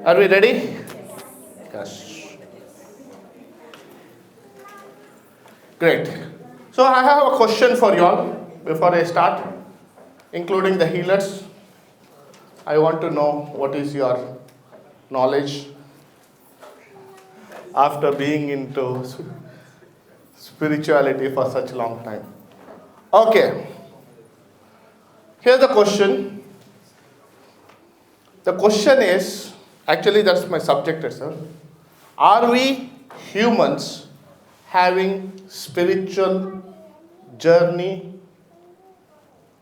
Are we ready? Yes. Great. So I have a question for you all before I start, including the healers. I want to know what is your knowledge after being into spirituality for such a long time. Okay. Here's the question. The question is, actually that's my subject itself. Are we humans having spiritual journey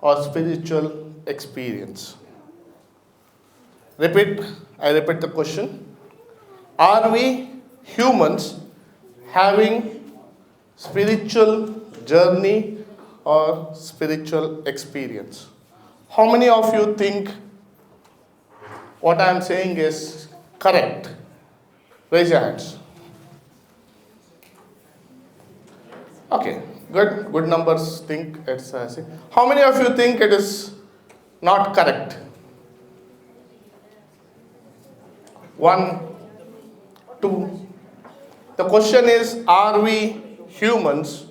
or spiritual experience? I repeat the question. Are we humans having spiritual journey or spiritual experience? How many of you think what I am saying is correct? Raise your hands. Okay, good. Good numbers think it's. How many of you think it is not correct? One, two. The question is, are we humans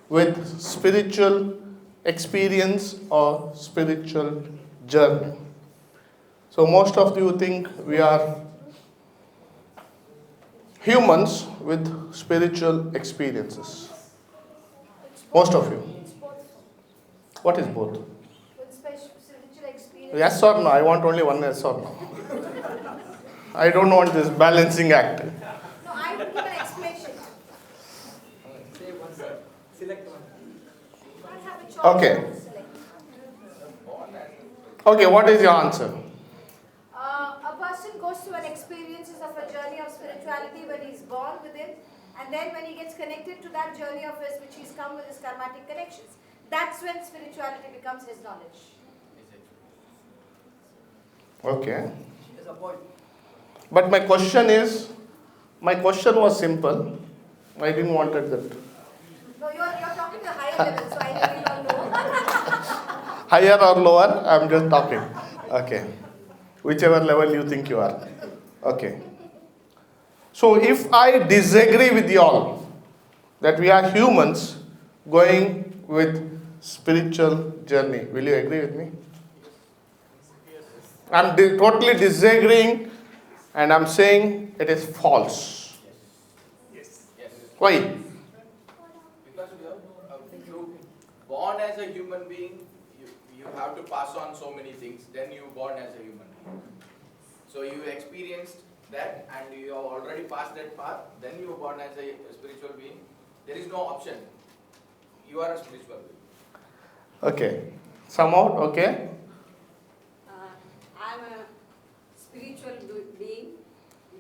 with spiritual experience or spiritual journey? So most of you think we are humans with spiritual experiences. Most of you. What is both? With spiritual experience. Yes or no? I want only one yes or no. I don't want this balancing act. No, I will give an explanation. Select one. I have a choice. Okay. to select. Okay, what is your answer? A person goes through an experiences of a journey of spirituality when he's born with it, and then when he gets connected to that journey of his, which he's come with his karmatic connections, that's when spirituality becomes his knowledge. Okay. There's a point. But my question was simple. I didn't want it that. No, you're talking to a higher level, so I really don't know. Higher or lower, I'm just talking. Okay. Whichever level you think you are. Okay. So if I disagree with you all that we are humans going with spiritual journey, will you agree with me? I'm totally disagreeing and I'm saying it is false. Yes. Why? Because you born as a human being, you have to pass on so many things. Then you born as a human being. So you experienced that, and you have already passed that path. Then you were born as a spiritual being. There is no option. You are a spiritual being. Okay. Somehow, okay. I'm a spiritual being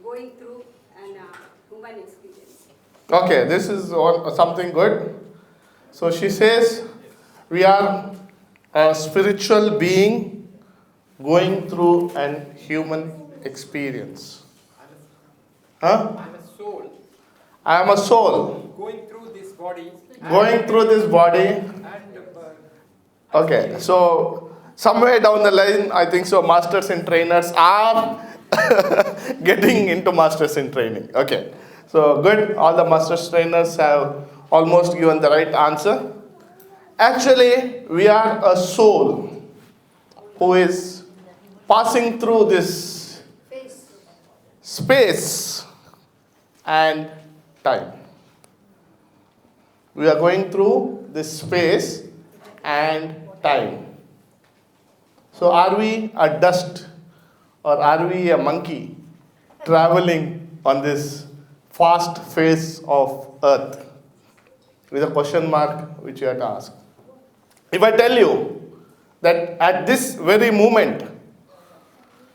going through an human experience. Okay, this is something good. So she says, we are a spiritual being going through an human experience. Huh? I'm a soul I am a soul going through this body. going through this body. And Okay, so somewhere down the line, I think so, masters and trainers are getting into masters in training. Okay, so good. All the masters trainers have almost given the right answer. Actually, we are a soul who is passing through this Face. space and time. We are going through this space and time. So are we a dust or are we a monkey traveling on this fast face of earth? With a question mark which you have to ask. If I tell you that at this very moment,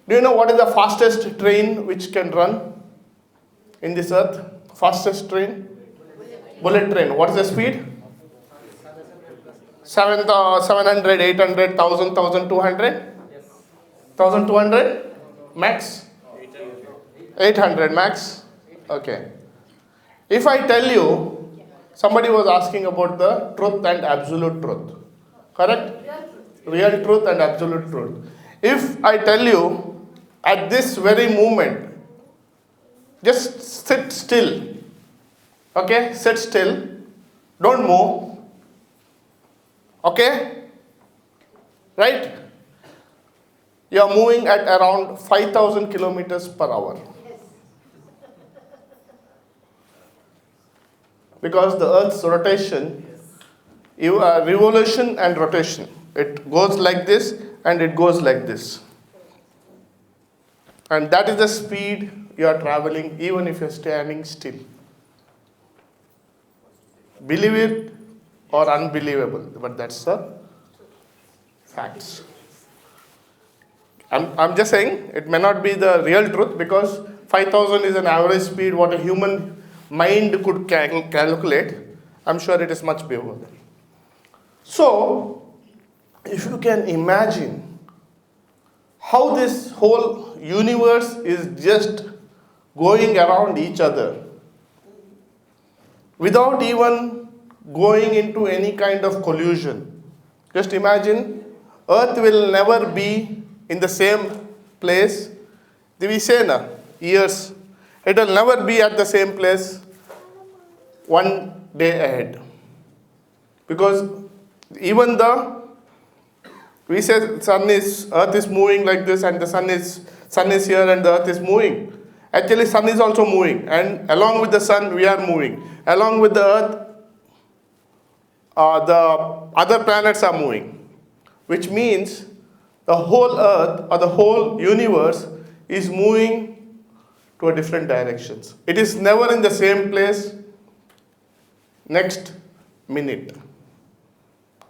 do you know what is the fastest train which can run in this earth? Fastest train? Bullet train. What is the speed? 700, 800, 1000, 1200? 1200? Max? 800 max? Okay. If I tell you, somebody was asking about the truth and absolute truth. Correct? Real truth and absolute truth. If I tell you, at this very moment, Just sit still. Okay? Sit still. Don't move. Okay? Right? You are moving at around 5,000 kilometers per hour. Because the Earth's rotation, revolution and rotation. It goes like this and it goes like this. And that is the speed you are traveling even if you are standing still. Believe it or unbelievable, but that's the facts. I'm just saying it may not be the real truth because 5,000 is an average speed what a human mind could calculate. I'm sure it is much bigger. So, if you can imagine how this whole universe is just going around each other without even going into any kind of collision. Just imagine, Earth will never be in the same place. We say na, years. It will never be at the same place one day ahead. Because even we say Earth is moving like this and the sun is here and the Earth is moving. Actually, sun is also moving, and along with the sun, we are moving. Along with the Earth, the other planets are moving, which means the whole Earth or the whole universe is moving to a different directions. It is never in the same place next minute.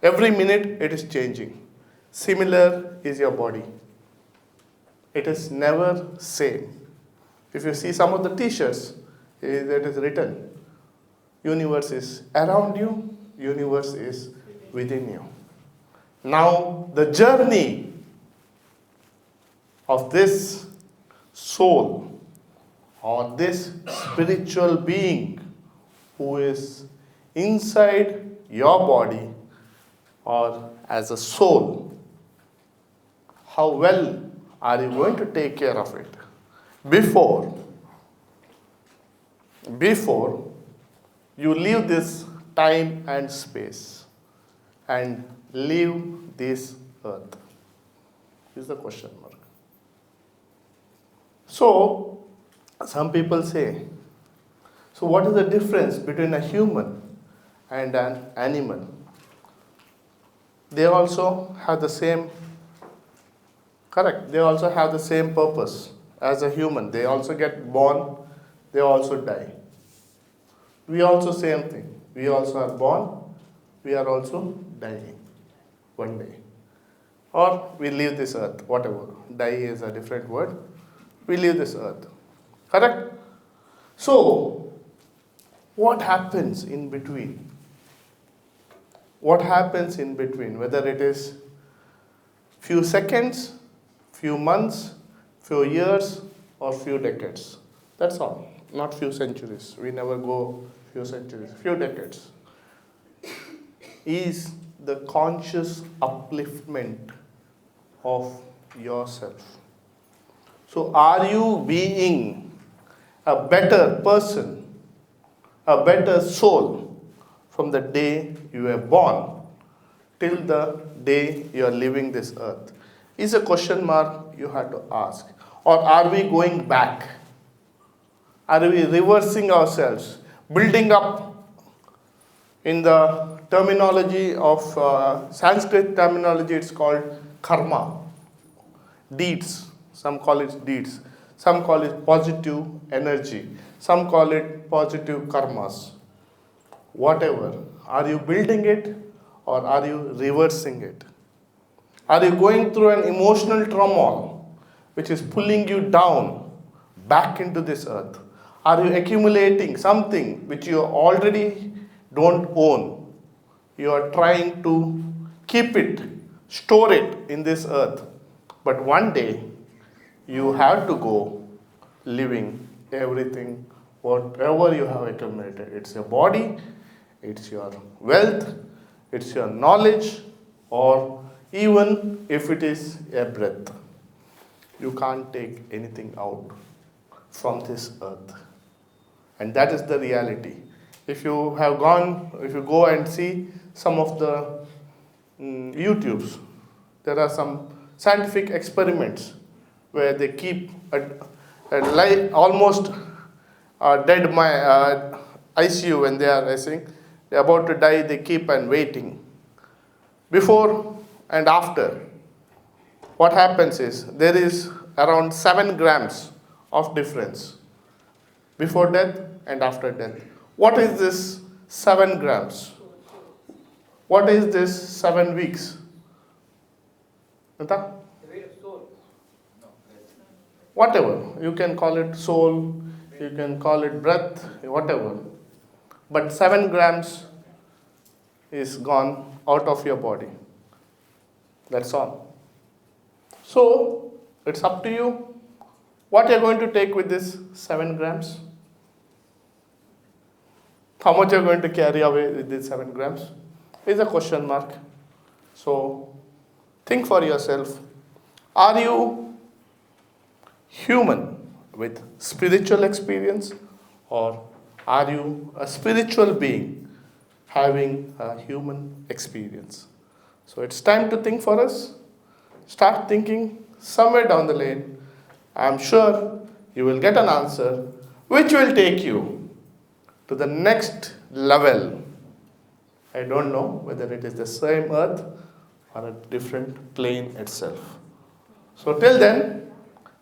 Every minute it is changing. Similar is your body. It is never same. If you see some of the t-shirts, that is written, universe is around you, universe is within you. Now, the journey of this soul or this spiritual being who is inside your body or as a soul, how well are you going to take care of it before you leave this time and space and leave this earth? Is the question mark. So, some people say, so what is the difference between a human and an animal? They also have the same, correct, they also have the same purpose as a human. They also get born, they also die. We also same thing. We also are born, we are also dying one day. Or we leave this earth, whatever. Die is a different word. We leave this earth. Correct? So, what happens in between? What happens in between? Whether it is few seconds, few months, few years, or few decades. That's all. Not few centuries. We never go few centuries. Few decades. Is the conscious upliftment of yourself. So are you being a better person, a better soul from the day you were born till the day you are leaving this earth? Is a question mark you have to ask. Or are we going back? Are we reversing ourselves? Building up in the terminology of Sanskrit terminology, it's called karma. Deeds. Some call it deeds. Some call it positive energy. Some call it positive karmas. Whatever. Are you building it or are you reversing it? Are you going through an emotional turmoil which is pulling you down back into this earth? Are you accumulating something which you already don't own? You are trying to keep it, store it in this earth. But one day, you have to go living everything, whatever you have accumulated. It's your body, it's your wealth, it's your knowledge, or even if it is a breath. You can't take anything out. from this earth. And that is the reality. If you go and see some of the YouTubes, there are some scientific experiments where they keep almost dead ICU when they are, I think, they're about to die, they keep on waiting. Before and after, what happens is there is around 7 grams of difference before death and after death. What is this 7 grams? What is this 7 weeks? Nata? The weight of soul. Whatever. You can call it soul, you can call it breath, whatever. But 7 grams is gone out of your body. That's all. So, it's up to you what you're going to take with this 7 grams. How much you're going to carry away with these 7 grams is a question mark. So, think for yourself. Are you human with spiritual experience, or are you a spiritual being having a human experience? So it's time to think for us. Start thinking somewhere down the lane. I'm sure you will get an answer which will take you to the next level. I don't know whether it is the same earth or a different plane itself. So till then,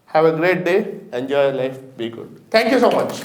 have a great day, enjoy your life, be good. Thank you so much.